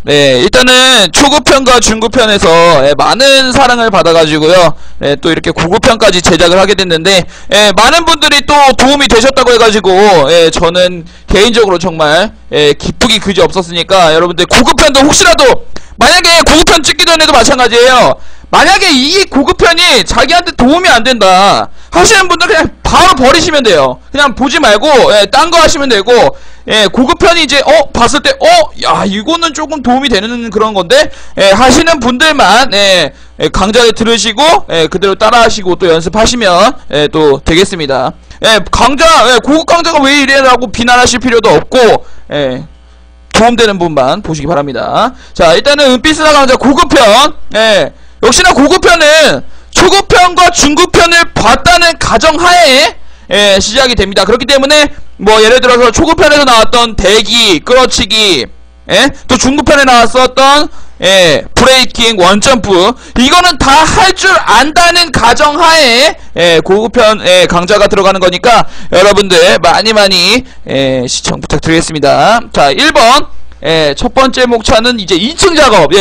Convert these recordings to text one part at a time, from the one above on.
네, 일단은 초급편과 중급편에서 많은 사랑을 받아가지고요. 또 이렇게 고급편까지 제작을 하게 됐는데, 많은 분들이 또 도움이 되셨다고 해가지고, 저는 개인적으로 정말 기쁘기 그지 없었으니까 여러분들 고급편도 혹시라도 만약에 고급편 찍기 전에도 마찬가지예요. 만약에 이 고급편이 자기한테 도움이 안 된다 하시는 분들 그냥 바로 버리시면 돼요. 그냥 보지 말고 딴 거 하시면 되고, 고급편이 이제 봤을 때 야 이거는 조금 도움이 되는 그런 건데 하시는 분들만 강좌를 들으시고 그대로 따라 하시고 또 연습하시면 또 되겠습니다. 고급 강좌가 왜 이래라고 비난하실 필요도 없고 도움되는 분만 보시기 바랍니다. 자, 일단은 은빛스나 강좌 고급편, 역시나 고급편은 초급편과 중급편을 봤다는 가정하에 시작이 됩니다. 그렇기 때문에 뭐 예를 들어서 초급편에서 나왔던 대기, 끌어치기, 또 중급편에 나왔었던 브레이킹, 원점프, 이거는 다 할 줄 안다는 가정하에 고급편 강좌가 들어가는 거니까 여러분들 많이 시청 부탁드리겠습니다. 자, 1번 첫 번째 목차는 이제 2층 작업.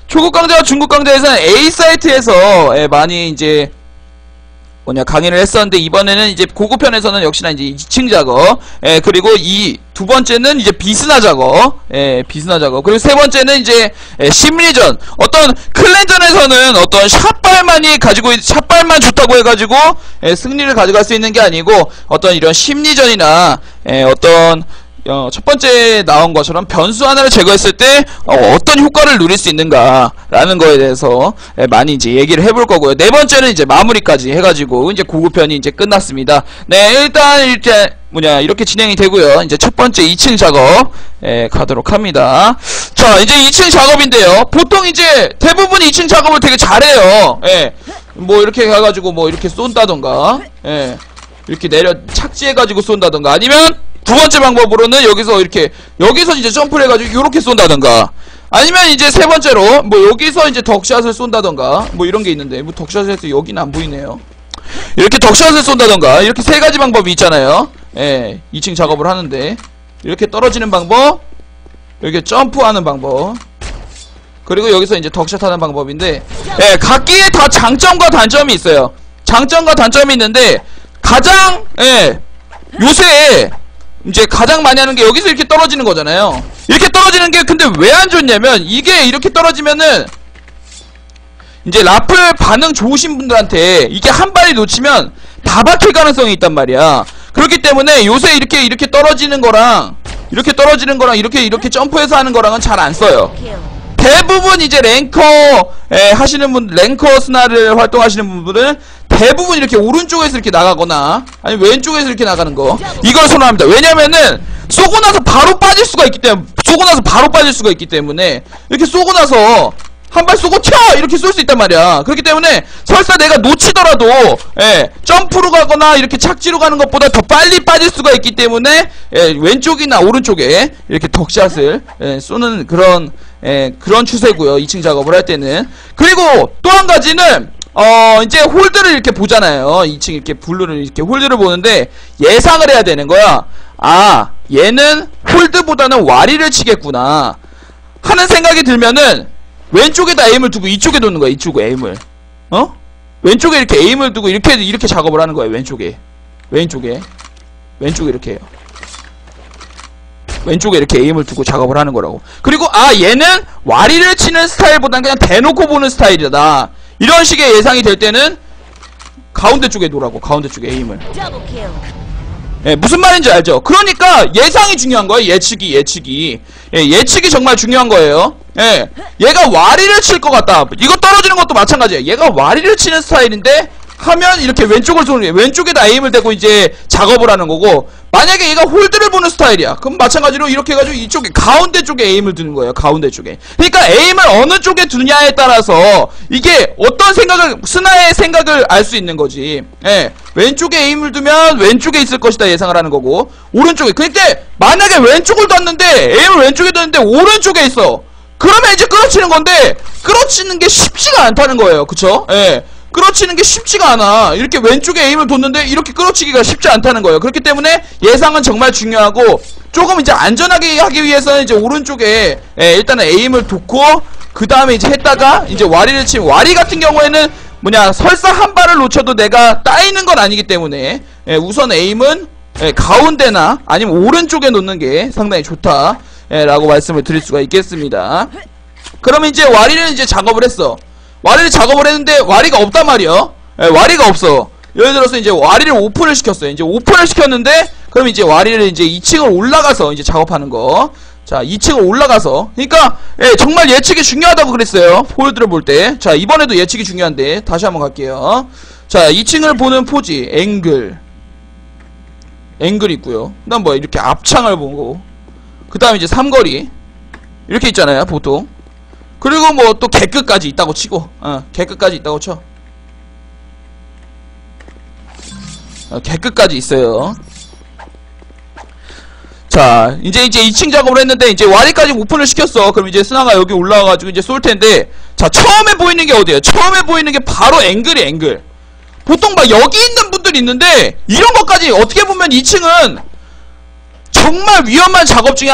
초급 강좌와 중급 강좌에서는 A 사이트에서 많이 이제 강의를 했었는데, 이번에는 이제 고급편에서는 역시나 이제 2층 작업, 그리고 이 두 번째는 이제 비스나 작업, 비스나 작업, 그리고 세 번째는 이제 심리전. 어떤 클랜전에서는 어떤 샷발만 좋다고 해가지고 승리를 가져갈 수 있는 게 아니고, 어떤 이런 심리전이나 어떤 첫 번째 나온 것처럼 변수 하나를 제거했을 때 어떤 효과를 누릴 수 있는가 라는 거에 대해서 많이 이제 얘기를 해볼 거고요. 네 번째는 이제 마무리까지 해가지고 이제 고급편이 이제 끝났습니다. 네, 일단 이렇게 진행이 되고요. 이제 첫 번째 2층 작업 가도록 합니다. 자, 이제 2층 작업인데요. 보통 이제 대부분 2층 작업을 되게 잘해요. 뭐 이렇게 해가지고 뭐 이렇게 쏜다던가, 이렇게 내려 착지해가지고 쏜다던가, 아니면 두 번째 방법으로는 여기서 이제 점프를 해가지고 요렇게 쏜다던가, 아니면 이제 세 번째로 뭐 여기서 이제 덕샷을 쏜다던가, 뭐 이런 게 있는데, 뭐 덕샷을 해서 여기는 안 보이네요. 이렇게 덕샷을 쏜다던가, 이렇게 세 가지 방법이 있잖아요. 2층 작업을 하는데, 이렇게 떨어지는 방법, 이렇게 점프하는 방법, 그리고 여기서 이제 덕샷 하는 방법인데, 각기에 다 장점과 단점이 있어요. 장점과 단점이 있는데, 가장 요새 이제 가장 많이 하는 게 여기서 이렇게 떨어지는 거잖아요. 이렇게 떨어지는 게 근데 왜 안 좋냐면, 이게 이렇게 떨어지면은 이제 라플 반응 좋으신 분들한테 이게 한 발이 놓치면 다 박힐 가능성이 있단 말이야. 그렇기 때문에 요새 이렇게 떨어지는 거랑 이렇게 점프해서 하는 거랑은 잘 안 써요. 대부분 이제 랭커 하시는 분, 랭커 스나를 활동하시는 분들은 대부분 이렇게 오른쪽에서 이렇게 나가거나 아니면 왼쪽에서 이렇게 나가는 거, 이걸 선호합니다. 왜냐면은 쏘고 나서 바로 빠질 수가 있기 때문에 이렇게 쏘고 나서 한 발 쏘고 튀어! 이렇게 쏠 수 있단 말이야. 그렇기 때문에 설사 내가 놓치더라도 점프로 가거나 이렇게 착지로 가는 것보다 더 빨리 빠질 수가 있기 때문에 왼쪽이나 오른쪽에 이렇게 덕샷을 쏘는 그런 추세고요, 2층 작업을 할 때는. 그리고 또 한 가지는 이제 홀드를 이렇게 보잖아요. 2층 이렇게 블루를 이렇게 홀드를 보는데 예상을 해야 되는 거야. 아, 얘는 홀드보다는 와리를 치겠구나 하는 생각이 들면은 왼쪽에다 에임을 두고 이쪽에 놓는 거야. 이쪽에 에임을 왼쪽에 이렇게 에임을 두고 이렇게 작업을 하는 거야. 왼쪽에 이렇게 해요. 왼쪽에 이렇게 에임을 두고 작업을 하는 거라고. 그리고 얘는 와리를 치는 스타일보다는 그냥 대놓고 보는 스타일이다, 이런 식의 예상이 될 때는 가운데 쪽에 놓으라고. 가운데 쪽에 에임을. 무슨 말인지 알죠? 그러니까 예상이 중요한 거예요. 예측이 정말 중요한 거예요. 얘가 와리를 칠 것 같다, 이거 떨어지는 것도 마찬가지예요. 얘가 와리를 치는 스타일인데 하면 이렇게 왼쪽을 쏘는 거예요. 왼쪽에다 에임을 대고 이제 작업을 하는 거고, 만약에 얘가 홀드를 보는 스타일이야, 그럼 마찬가지로 이렇게 해가지고 이쪽에 가운데 쪽에 에임을 두는 거예요. 가운데 쪽에. 그러니까 에임을 어느 쪽에 두냐에 따라서 이게 어떤 스나의 생각을 알 수 있는 거지. 왼쪽에 에임을 두면 왼쪽에 있을 것이다 예상을 하는 거고, 오른쪽에. 그러니까 만약에 왼쪽을 뒀는데 에임을 왼쪽에 뒀는데 오른쪽에 있어, 그러면 이제 끌어치는 건데 끌어치는 게 쉽지가 않다는 거예요. 그쵸? 끌어치는 게 쉽지가 않아. 이렇게 왼쪽에 에임을 뒀는데 이렇게 끌어치기가 쉽지 않다는 거예요. 그렇기 때문에 예상은 정말 중요하고, 조금 이제 안전하게 하기 위해서는 이제 오른쪽에 일단은 에임을 뒀고, 그 다음에 이제 했다가 이제 와리를 치면, 와리 같은 경우에는 뭐냐, 설사 한 발을 놓쳐도 내가 따이는 건 아니기 때문에 우선 에임은 가운데나 아니면 오른쪽에 놓는 게 상당히 좋다 라고 말씀을 드릴 수가 있겠습니다. 그러면 이제 와리를 이제 작업을 했어. 와리를 작업을 했는데 와리가 없단 말이야. 와리가 없어. 예를 들어서 이제 와리를 오픈을 시켰어요. 이제 오픈을 시켰는데, 그럼 이제 와리를 이제 2층을 올라가서 이제 작업하는 거. 자, 2층을 올라가서. 그러니까 정말 예측이 중요하다고 그랬어요. 폴드를 볼 때. 자, 이번에도 예측이 중요한데 다시 한번 갈게요. 자, 2층을 보는 포지, 앵글 있고요. 그다음 뭐 이렇게 앞창을 보고, 그다음 이제 삼거리 이렇게 있잖아요, 보통. 그리고 뭐 또 개끝까지 있다고 치고, 개끝까지 있다고 쳐. 개끝까지 있어요. 자, 이제 2층 작업을 했는데, 이제 와리까지 오픈을 시켰어. 그럼 이제 스나가 여기 올라와가지고 이제 쏠 텐데, 자, 처음에 보이는 게 어디예요? 처음에 보이는 게 바로 앵글이 앵글. 보통 막 여기 있는 분들이 있는데, 이런 것까지 어떻게 보면 2층은 정말 위험한 작업 중에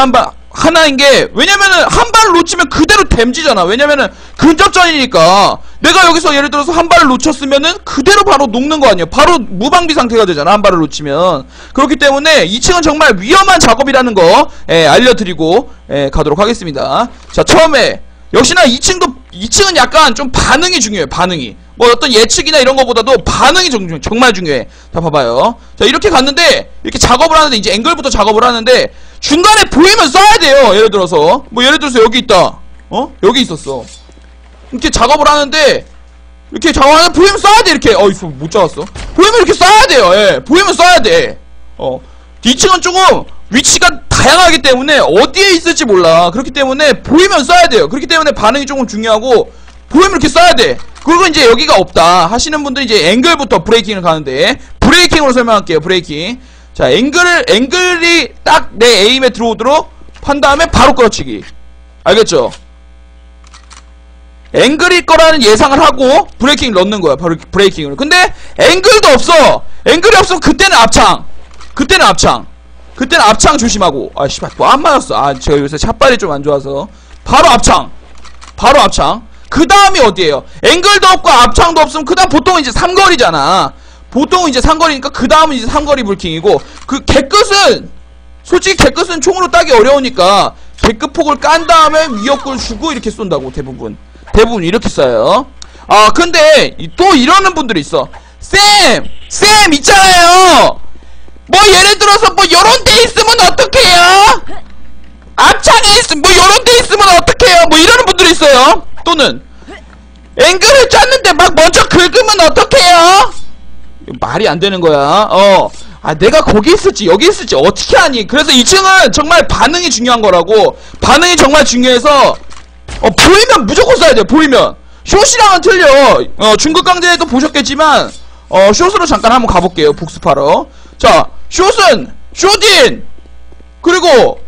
하나인 게, 왜냐면은 한 발을 놓치면 그대로 댐지잖아. 왜냐면은 근접전이니까. 내가 여기서 예를 들어서 한 발을 놓쳤으면은 그대로 바로 녹는 거 아니야. 바로 무방비 상태가 되잖아, 한 발을 놓치면. 그렇기 때문에 2층은 정말 위험한 작업이라는 거 알려드리고 가도록 하겠습니다. 자, 처음에 역시나 2층은 약간 좀 반응이 중요해. 반응이 뭐 어떤 예측이나 이런 거보다도 반응이 정말 중요해. 자, 봐봐요. 자, 이렇게 갔는데, 이렇게 작업을 하는데, 이제 앵글부터 작업을 하는데, 중간에 보이면 쏴야 돼요. 예를 들어서 여기 있다. 여기 있었어. 이렇게 작업을 하는데, 이렇게 작업하는데 보이면 쏴야 돼. 이렇게. 이거 못 잡았어. 보이면 이렇게 쏴야 돼요. 보이면 쏴야 돼. 2층은 조금 위치가 다양하기 때문에 어디에 있을지 몰라. 그렇기 때문에 보이면 쏴야 돼요. 그렇기 때문에 반응이 조금 중요하고, 보이면 이렇게 쏴야 돼. 그리고 이제 여기가 없다 하시는 분들은 이제 앵글부터 브레이킹을 가는데, 브레이킹으로 설명할게요. 브레이킹. 자, 앵글이 딱 내 에임에 들어오도록 한 다음에 바로 끌어치기. 알겠죠? 앵글일 거라는 예상을 하고 브레이킹을 넣는 거야. 바로 브레이킹을. 근데 앵글도 없어. 앵글이 없으면 그때는 앞창. 그때는 앞창 조심하고. 씨발 뭐 안 맞았어. 제가 요새 샷발이 좀 안 좋아서. 바로 앞창. 그 다음이 어디에요? 앵글도 없고 앞창도 없으면 그 다음 보통 이제 삼거리잖아. 보통 이제 삼거리니까 그 다음은 이제 삼거리 불킹이고, 그 개끝은 솔직히 개끝은 총으로 따기 어려우니까 개끝폭을 깐 다음에 위협구를 주고 이렇게 쏜다고. 대부분 이렇게 쏴요. 근데 또 이러는 분들이 있어. 쌤 있잖아요. 뭐 예를 들어서 뭐 요런 데 있으면 어떡해요? 앞창에 있으면 뭐 요런 데 있으면 어떡해요? 뭐 이러는 분들이 있어요. 또는 앵글을 짰는데 막 먼저 긁으면 어떡해요? 말이 안 되는 거야. 내가 거기 있을지 여기 있을지 어떻게 하니? 그래서 2층은 정말 반응이 중요한 거라고. 반응이 정말 중요해서 보이면 무조건 쏴야 돼. 보이면. 숏이랑은 틀려. 중국 강제도 보셨겠지만 숏으로 잠깐 한번 가볼게요. 복습하러. 자, 숏은 숏인, 그리고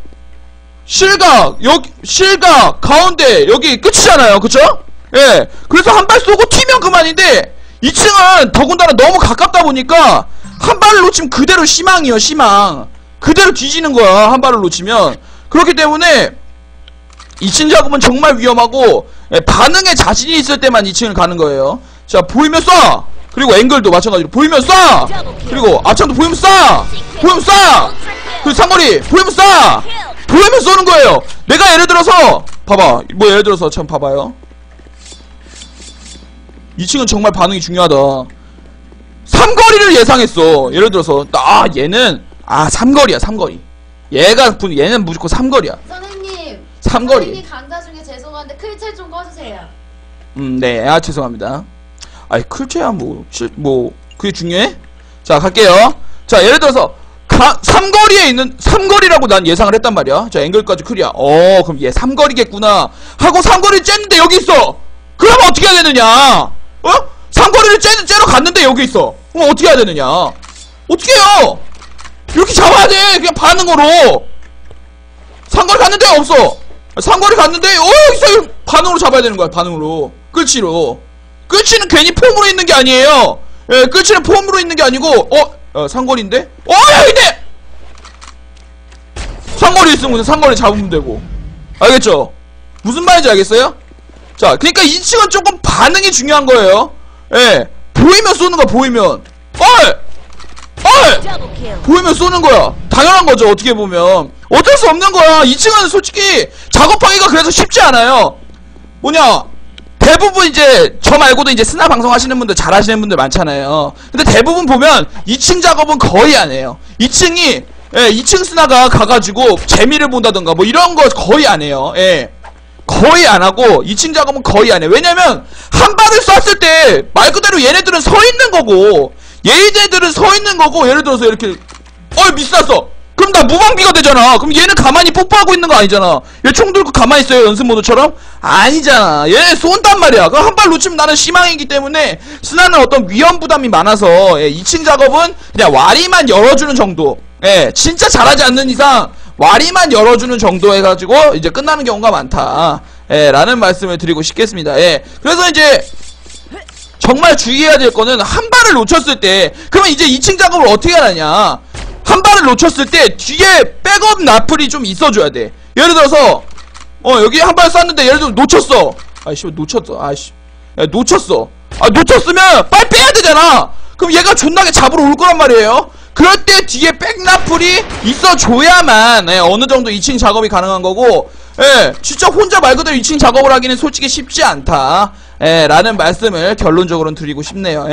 실각, 실각 가운데 여기 끝이잖아요. 그쵸? 예. 그래서 한 발 쏘고 튀면 그만인데, 2층은 더군다나 너무 가깝다 보니까 한 발을 놓치면 그대로 희망이요. 희망. 그대로 뒤지는 거야, 한 발을 놓치면. 그렇기 때문에 2층 작업은 정말 위험하고, 반응에 자신이 있을 때만 2층을 가는 거예요. 자, 보이면 쏴. 그리고 앵글도 마찬가지로 보이면 쏴. 그리고 앞창도 보이면 쏴. 그리고 상거리 보이면 쏴. 보이면 쏘는 거예요. 내가 예를 들어서 봐봐. 뭐 예를 들어서 참 봐봐요. 2층은 정말 반응이 중요하다. 삼거리를 예상했어. 예를 들어서 얘는 삼거리야. 얘는 무조건 삼거리야. 선생님, 삼거리. 선생님 강좌 중에 죄송한데 클체 좀 꺼주세요. 네. 죄송합니다. 클체야 그게 중요해? 자, 갈게요. 자, 예를 들어서 삼거리에 있는, 삼거리라고 난 예상을 했단 말이야. 자, 앵글까지 클리어. 그럼 얘 삼거리겠구나 하고 삼거리 쬐는데 여기 있어. 그러면 어떻게 해야 되느냐? 삼거리를 째러 갔는데 여기 있어. 그럼 어떻게 해야 되느냐? 어떻게 해요? 이렇게 잡아야 돼. 그냥 반응으로. 삼거리 갔는데 없어. 삼거리 갔는데 여기 있어. 반응으로 잡아야 되는 거야. 반응으로. 끌치로 끌치는 괜히 폼으로 있는 게 아니에요. 예, 끌치는 폼으로 있는 게 아니고 상거리인데? 여기네! 상거리 있으면 그냥 상거리 잡으면 되고. 알겠죠? 무슨 말인지 알겠어요? 자, 그러니까 2층은 조금 반응이 중요한 거예요. 예, 보이면 쏘는 거야. 보이면 보이면 쏘는 거야. 당연한 거죠. 어떻게 보면 어쩔 수 없는 거야. 2층은 솔직히 작업하기가 그래서 쉽지 않아요. 뭐냐, 대부분 이제 저 말고도 이제 스나 방송 하시는 분들 잘 하시는 분들 많잖아요. 근데 대부분 보면 2층 작업은 거의 안 해요. 2층이 2층 스나가 가가지고 재미를 본다던가 뭐 이런 거 거의 안 해요. 예, 거의 안 하고 2층 작업은 거의 안 해. 왜냐면 한 발을 쐈을 때 말 그대로 얘네들은 서 있는 거고, 얘네들은 서 있는 거고, 예를 들어서 이렇게 미스났어. 그럼 나 무방비가 되잖아. 그럼 얘는 가만히 뽀뽀하고 있는 거 아니잖아. 얘 총 들고 가만히 있어요, 연습 모드처럼? 아니잖아. 얘 쏜단 말이야. 그럼 한 발 놓치면 나는 희망이기 때문에 스나는 어떤 위험 부담이 많아서 2층 작업은 그냥 와리만 열어주는 정도. 진짜 잘하지 않는 이상 와리만 열어주는 정도 해가지고 이제 끝나는 경우가 많다. 라는 말씀을 드리고 싶겠습니다. 그래서 이제 정말 주의해야 될 거는 한 발을 놓쳤을 때, 그러면 이제 2층 작업을 어떻게 하느냐. 한 발을 놓쳤을 때 뒤에 백업 라플이 좀 있어줘야 돼. 예를 들어서 여기 한 발 쐈는데 예를 들어 놓쳤어. 아이씨, 놓쳤어. 아이씨, 야, 놓쳤어. 놓쳤으면 빨리 빼야 되잖아. 그럼 얘가 존나게 잡으러 올 거란 말이에요. 그럴 때 뒤에 백라플이 있어줘야만 어느 정도 2층 작업이 가능한 거고, 진짜 혼자 말 그대로 2층 작업을 하기는 솔직히 쉽지 않다. 라는 말씀을 결론적으로는 드리고 싶네요.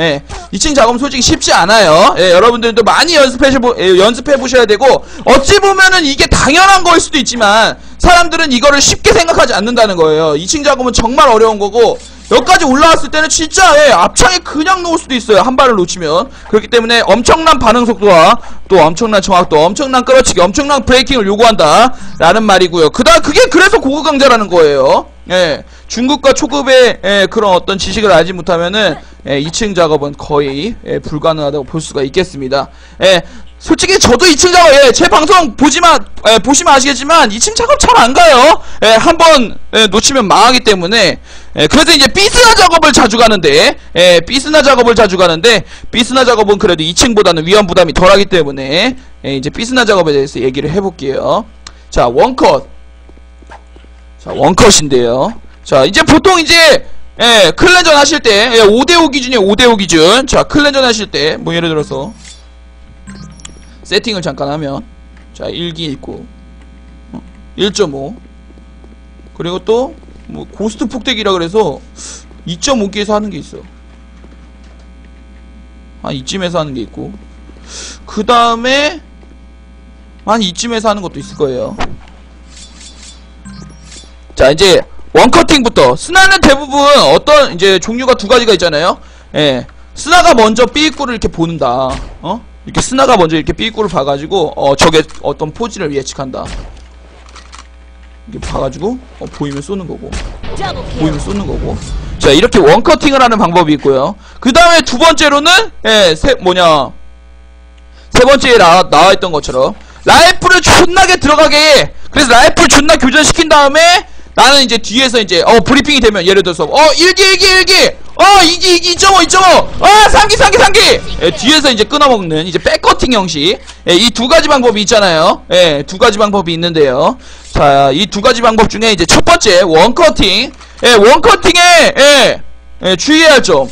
2층 작업은 솔직히 쉽지 않아요. 여러분들도 많이 연습해보셔야 되고, 어찌 보면은 이게 당연한 거일 수도 있지만 사람들은 이거를 쉽게 생각하지 않는다는 거예요. 2층 작업은 정말 어려운 거고, 여기까지 올라왔을 때는 진짜 앞창에 그냥 놓을 수도 있어요. 한 발을 놓치면. 그렇기 때문에 엄청난 반응 속도와 또 엄청난 정확도, 엄청난 끌어치기, 엄청난 브레이킹을 요구한다 라는 말이고요. 그게 그래서 고급 강자라는 거예요. 중급과 초급의 그런 어떤 지식을 알지 못하면은 2층 작업은 거의 불가능하다고 볼 수가 있겠습니다. 솔직히 저도 2층 작업, 제 방송 보시면 아시겠지만 2층 작업 잘 안 가요. 한번 놓치면 망하기 때문에. 그래서 이제 삐스나 작업을 자주 가는데, 삐스나 작업은 그래도 2층보다는 위험 부담이 덜하기 때문에 이제 삐스나 작업에 대해서 얘기를 해볼게요. 자, 원컷. 자, 원컷인데요. 자, 이제 보통 이제 클랜전 하실 때 5대5 기준이에요. 5대5 기준. 자, 클랜전 하실 때 뭐 예를 들어서 세팅을 잠깐 하면, 자, 1기 있고 1.5, 그리고 또 뭐 고스트 폭대기라 그래서 2.5기에서 하는 게 있어. 한 이쯤에서 하는 게 있고, 그 다음에 한 이쯤에서 하는 것도 있을 거예요. 자, 이제 원커팅부터. 스나는 대부분 어떤 이제 종류가 두 가지가 있잖아요. 스나가 먼저 삐입구를 이렇게 보는다. 이렇게 스나가 먼저 이렇게 삐입구를 봐가지고 저게 어떤 포지를 예측한다. 이렇게 봐가지고 보이면 쏘는 거고, 보이면 쏘는 거고. 자, 이렇게 원커팅을 하는 방법이 있고요. 그 다음에 두 번째로는 세 번째에 나와있던 것처럼 라이프를 존나게 들어가게 해. 그래서 라이프를 존나 교전시킨 다음에 나는 이제 뒤에서 이제 브리핑이 되면, 예를 들어서 1기 2기 2.5 3기 뒤에서 이제 끊어먹는 이제 백커팅 형식. 이 두 가지 방법이 있잖아요. 두 가지 방법이 있는데요. 자, 이 두 가지 방법 중에 이제 첫 번째 원커팅. 원커팅에 주의해야 할 점.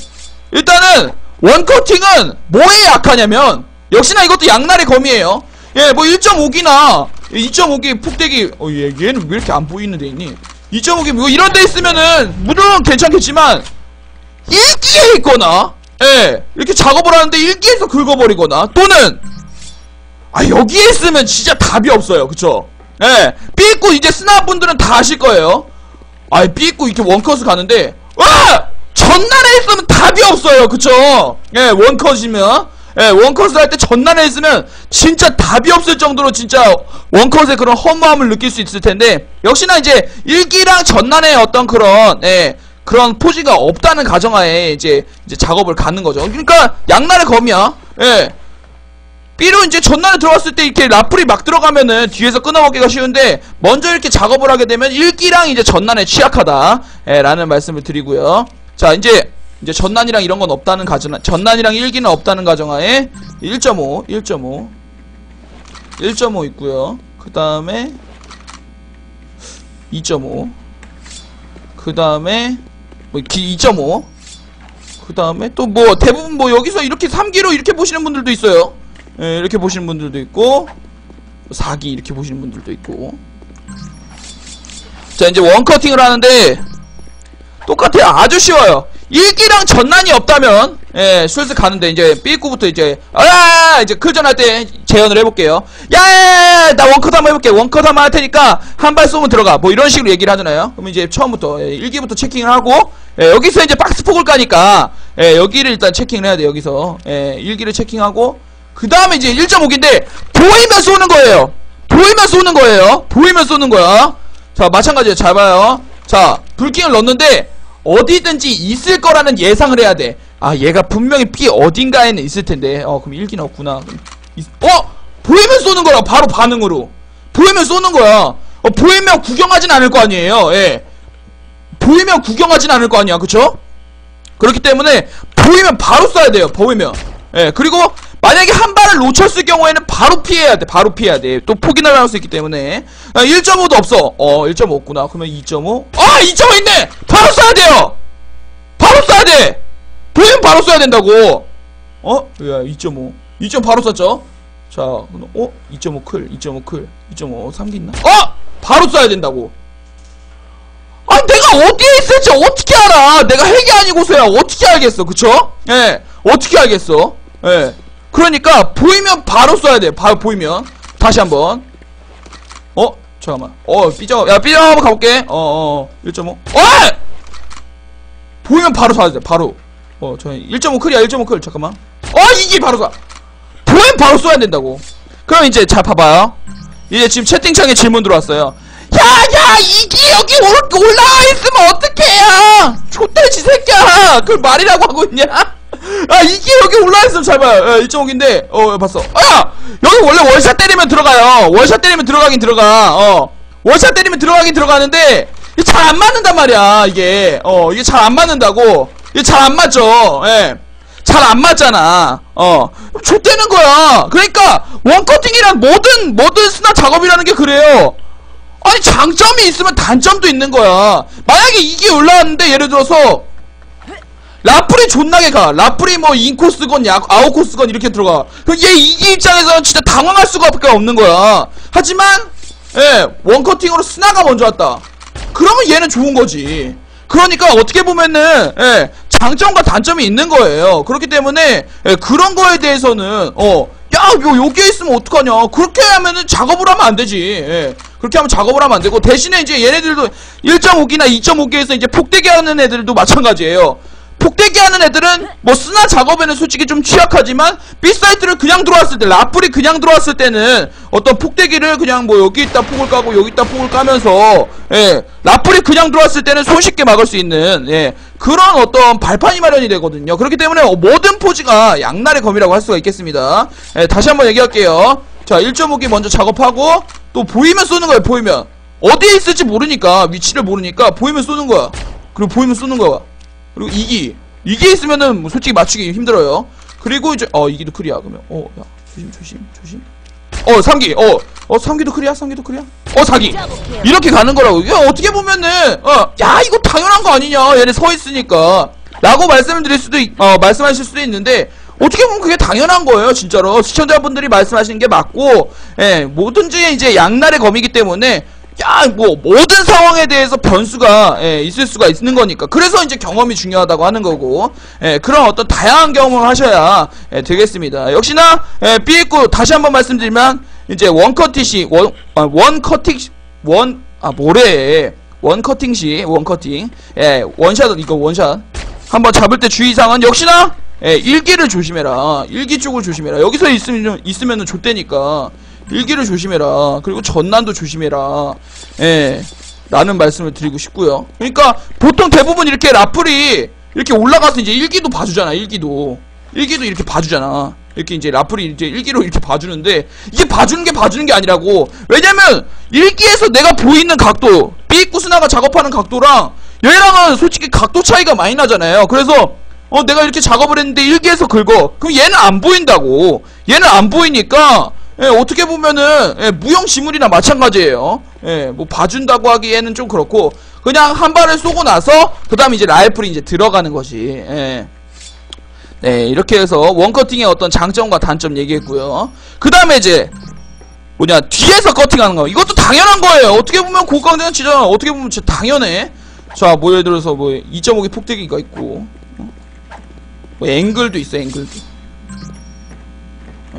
일단은 원커팅은 뭐에 약하냐면, 역시나 이것도 양날의 검이에요. 뭐 1.5기나 2.5기 폭대기, 얘는 왜 이렇게 안 보이는 데 있니? 2.5기 뭐 이런 데 있으면은 물론 괜찮겠지만, 1기에 있거나 이렇게 작업을 하는데 1기에서 긁어버리거나, 또는 여기에 있으면 진짜 답이 없어요. 그쵸? 삐있고 이제 스나분들은 다 아실 거예요. 삐있고 이렇게 원컷을 가는데 전난에 있으면 답이 없어요. 그쵸? 원컷이면 원컷을 할 때 전난에 있으면 진짜 답이 없을 정도로 진짜 원컷의 그런 허무함을 느낄 수 있을 텐데, 역시나 이제 1기랑 전난의 어떤 그런 그런 포지가 없다는 가정하에 이제 작업을 가는 거죠. 그러니까 양날의 검이야. B로 이제 전난에 들어갔을 때 이렇게 라플이 막 들어가면은 뒤에서 끊어먹기가 쉬운데, 먼저 이렇게 작업을 하게 되면 1기랑 이제 전난에 취약하다 라는 말씀을 드리고요. 자, 이제 이제 전난이랑 이런 건 없다는 가정, 전난이랑 일기는 없다는 가정하에 1.5 있고요. 그 다음에 2.5. 그 다음에 뭐 2.5. 그 다음에 또 뭐 대부분 뭐 여기서 이렇게 3기로 이렇게 보시는 분들도 있어요. 예, 이렇게 보시는 분들도 있고 4기 이렇게 보시는 분들도 있고. 자, 이제 원커팅을 하는데 똑같아요. 아주 쉬워요. 1기랑 전난이 없다면 예, 슬슬 가는데 이제 삐꾸부터 이제 이제 클전할 때 재현을 해볼게요. 야야야야, 나 원컷 한번 해볼게. 원컷 한번 할 테니까 한 발 쏘면 들어가. 뭐 이런 식으로 얘기를 하잖아요. 그럼 이제 처음부터 1기부터 체킹을 하고 여기서 이제 박스폭을 까니까 여기를 일단 체킹을 해야 돼. 여기서 1기를 체킹하고 그 다음에 이제 1.5기인데 보이면 쏘는 거예요. 보이면 쏘는 거예요. 보이면 쏘는 거야. 자, 마찬가지예요. 잘 봐요. 자, 불킹을 넣는데 어디든지 있을 거라는 예상을 해야 돼. 아, 얘가 분명히 B 어딘가에는 있을 텐데. 그럼 1기는 없구나. 보이면 쏘는 거라. 바로 반응으로. 보이면 쏘는 거야. 보이면 구경하진 않을 거 아니에요. 예. 보이면 구경하진 않을 거 아니야. 그쵸? 그렇기 때문에 보이면 바로 쏴야 돼요. 보이면. 예. 그리고 만약에 한 발을 놓쳤을 경우에는 바로 피해야 돼. 바로 피해야 돼. 또 폭이 날아갈 수 있기 때문에. 1.5도 없어. 1.5 없구나. 그러면 2.5. 2.5 있네! 바로 쏴야 돼요! 바로 쏴야 돼! 보이면 바로 쏴야 된다고! 야, 2.5. 2.5 바로 쐈죠? 자, 2.5 클, 2.5 클, 2.5 3기 있나? 바로 쏴야 된다고! 내가 어디에 있을지 어떻게 알아! 내가 핵이 아니고서야 어떻게 알겠어, 그쵸? 예, 어떻게 알겠어? 예. 그러니까 보이면 바로 쏴야 돼. 바로 보이면. 다시 한번. 잠깐만. 삐져. 야, 삐져 한번 가볼게. 1.5. 보이면 바로 쏴야 돼. 바로. 저 1.5 클이야. 1.5 클. 잠깐만. 이게 바로 쏴. 보이면 바로 쏴야 된다고. 그럼 이제 잘 봐봐요. 이제 지금 채팅창에 질문 들어왔어요. 야, 이게 여기 올라와 있으면 어떡해요? 족돼지 새끼야. 그걸 말이라고 하고 있냐? 이게 여기 올라와있으면 잘 봐요. 1.5인데 봤어. 여기 원래 월샷 때리면 들어가요. 월샷 때리면 들어가긴 들어가. 월샷 때리면 들어가긴 들어가는데 이게 잘 안 맞는단 말이야. 이게 이게 잘 안 맞는다고. 이게 잘 안 맞죠. 잘 안 맞잖아. 좆되는 거야. 그러니까 원커팅이란 모든 스나 작업이라는 게 그래요. 아니, 장점이 있으면 단점도 있는 거야. 만약에 이게 올라왔는데 예를 들어서 라플이 존나게 가. 라플이 뭐 인코스건 아웃코스건 이렇게 들어가. 그럼 얘 이기 입장에서는 진짜 당황할 수가 없는 거야. 하지만 원커팅으로 스나가 먼저 왔다. 그러면 얘는 좋은 거지. 그러니까 어떻게 보면은 장점과 단점이 있는 거예요. 그렇기 때문에 그런 거에 대해서는 야, 여기에 있으면 어떡하냐. 그렇게 하면은 작업을 하면 안 되지. 그렇게 하면 작업을 하면 안 되고, 대신에 이제 얘네들도 1.5기나 2.5기에서 이제 폭대기 하는 애들도 마찬가지예요. 폭대기 하는 애들은 뭐 스나 작업에는 솔직히 좀 취약하지만 B사이트를 그냥 들어왔을 때, 라플이 그냥 들어왔을 때는 어떤 폭대기를 그냥 뭐 여기 있다 폭을 까고 여기 있다 폭을 까면서 라플이 그냥 들어왔을 때는 손쉽게 막을 수 있는 그런 어떤 발판이 마련이 되거든요. 그렇기 때문에 모든 포즈가 양날의 검이라고 할 수가 있겠습니다. 다시 한번 얘기할게요. 자, 1.5기 먼저 작업하고 또 보이면 쏘는 거예요. 보이면 어디에 있을지 모르니까, 위치를 모르니까 보이면 쏘는 거야. 그리고 보이면 쏘는 거야. 그리고 2기 있으면은 뭐 솔직히 맞추기 힘들어요. 그리고 이제 2기도 클이야. 그러면 야, 조심 3기 3기도 클이야. 4기 이렇게 가는 거라고. 이게 어떻게 보면은 야, 이거 당연한 거 아니냐, 얘네 서 있으니까 라고 말씀하실 수도 있는데, 어떻게 보면 그게 당연한 거예요. 진짜로 시청자분들이 말씀하시는 게 맞고, 뭐든지 이제 양날의 검이기 때문에 뭐 모든 상황에 대해서 변수가 있을 수가 있는 거니까. 그래서 이제 경험이 중요하다고 하는 거고, 그런 어떤 다양한 경험을 하셔야 되겠습니다. 역시나 B있고 다시 한번 말씀드리면, 이제 원커팅 시 원샷, 이거 원샷 한번 잡을 때 주의사항은 역시나 1기를 조심해라. 1기 쪽을 조심해라. 여기서 있으면은 좆대니까 1기를 조심해라. 그리고 전난도 조심해라. 라는 말씀을 드리고 싶고요. 그러니까 보통 대부분 이렇게 라플이 이렇게 올라가서 이제 1기도 봐주잖아. 1기도 이렇게 봐주잖아. 이렇게 이제 라플이 이제 1기로 이렇게 봐주는데, 이게 봐주는 게 아니라고. 왜냐면 1기에서 내가 보이는 각도, B구스나가 작업하는 각도랑 얘랑은 솔직히 각도 차이가 많이 나잖아요. 그래서 내가 이렇게 작업을 했는데 일기에서 긁어. 그럼 얘는 안 보인다고. 얘는 안 보이니까 어떻게 보면은 무용지물이나 마찬가지예요. 뭐 봐준다고 하기에는 좀 그렇고 그냥 한 발을 쏘고 나서 그 다음에 이제 라이플이 이제 들어가는 거지. 네, 이렇게 해서 원커팅의 어떤 장점과 단점 얘기했고요. 그 다음에 이제 뭐냐, 뒤에서 커팅하는 거. 이것도 당연한 거예요. 어떻게 보면 고강대는 진짜 어떻게 보면 진짜 당연해. 자, 뭐 예를 들어서 뭐 2.5기 폭대기가 있고, 뭐 앵글도 있어.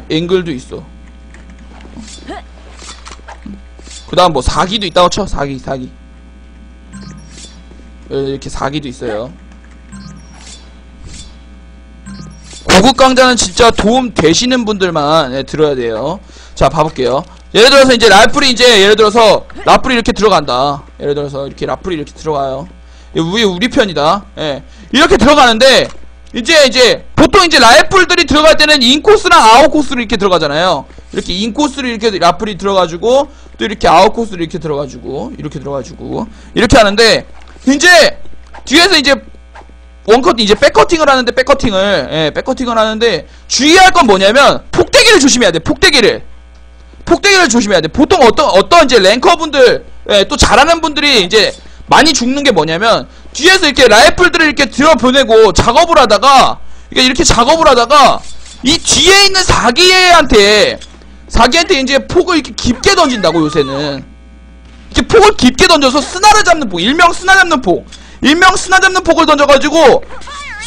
앵글도 있어. 그 다음 뭐 4기도 있다고 쳐. 4기 이렇게 4기도 있어요. 고급 강좌는 진짜 도움 되시는 분들만 들어야 돼요. 자, 봐볼게요. 예를 들어서 이제 라플이 이제 예를 들어서 라플이 이렇게 들어간다. 예를 들어서 이렇게 라플이 이렇게 들어가요. 우리 편이다. 이렇게 들어가는데 이제 보통 이제 라플들이 들어갈 때는 인코스랑 아웃코스로 이렇게 들어가잖아요. 이렇게 인코스로 이렇게 라플이 들어가지고 또 이렇게 아웃코스로 이렇게 들어가지고 이렇게 하는데 이제 뒤에서 이제 원커팅 이제 백커팅을 하는데 백커팅을 하는데 주의할 건 뭐냐면 폭대기를 조심해야 돼. 폭대기를 조심해야 돼. 보통 어떤 이제 랭커분들 또 잘하는 분들이 이제 많이 죽는 게 뭐냐면 뒤에서 이렇게 라이플들을 이렇게 들어보내고 작업을 하다가 이렇게 작업을 하다가 이 뒤에 있는 사기한테 이제 폭을 이렇게 깊게 던진다고. 요새는 이렇게 폭을 깊게 던져서 스나를 잡는 폭, 일명 스나 잡는 폭을 던져가지고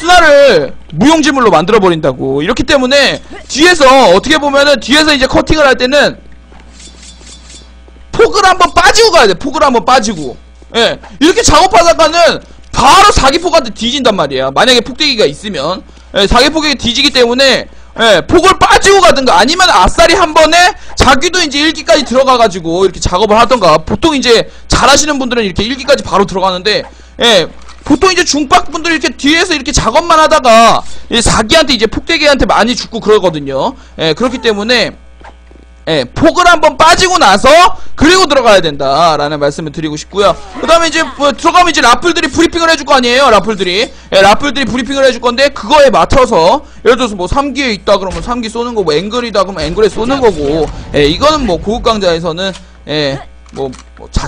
스나를 무용지물로 만들어버린다고. 이렇기 때문에 뒤에서 어떻게 보면은 뒤에서 이제 커팅을 할 때는 폭을 한번 빠지고 가야 돼. 이렇게 작업하다가는 바로 사기폭한테 뒤진단 말이야. 만약에 폭대기가 있으면 사기폭이 뒤지기 때문에 폭을 빠지고 가든가 아니면 아싸리 한 번에 자기도 이제 1기까지 들어가가지고 이렇게 작업을 하던가. 보통 이제 잘하시는 분들은 이렇게 1기까지 바로 들어가는데 보통 이제 중박분들이 이렇게 뒤에서 이렇게 작업만 하다가 사기한테 이제 폭대기한테 많이 죽고 그러거든요. 그렇기 때문에 폭을 한번 빠지고 나서 그리고 들어가야 된다라는 말씀을 드리고 싶고요. 그 다음에 이제 뭐 들어가면 이제 라플들이 브리핑을 해줄 거 아니에요. 라플들이 브리핑을 해줄 건데 그거에 맞춰서 예를 들어서 뭐 3기에 있다 그러면 3기 쏘는 거, 뭐 앵글이다 그러면 앵글에 쏘는 거고. 이거는 뭐 고급 강좌에서는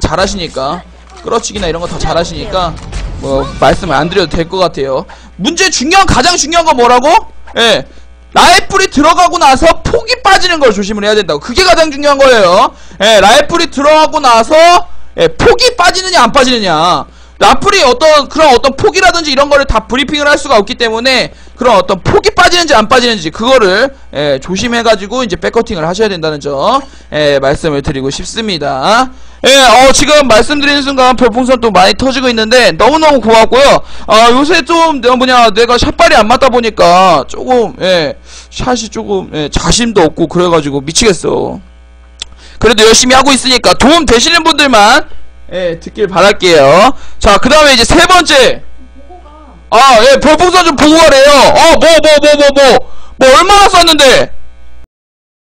잘하시니까 끌어치기나 이런 거 다 잘하시니까 뭐 말씀을 안 드려도 될 것 같아요. 가장 중요한 건 뭐라고? 라이플이 들어가고 나서 폭이 빠지는 걸 조심을 해야 된다고. 그게 가장 중요한 거예요. 라이플이 들어가고 나서 폭이 빠지느냐 안 빠지느냐. 라플이 그런 어떤 폭이라든지 이런 거를 다 브리핑을 할 수가 없기 때문에 그런 어떤 폭이 빠지는지 안 빠지는지 그거를 조심해가지고 이제 백커팅을 하셔야 된다는 점 말씀을 드리고 싶습니다. 지금 말씀드리는 순간 별풍선 또 많이 터지고 있는데 너무너무 고맙고요. 요새 좀 내가 샷발이 안 맞다 보니까 조금 샷이 조금 자신도 없고 그래가지고 미치겠어. 그래도 열심히 하고 있으니까 도움 되시는 분들만 듣길 바랄게요. 자, 그 다음에 이제 세 번째. 별풍선 좀 보고 가래요. 뭐 얼마나 썼는데?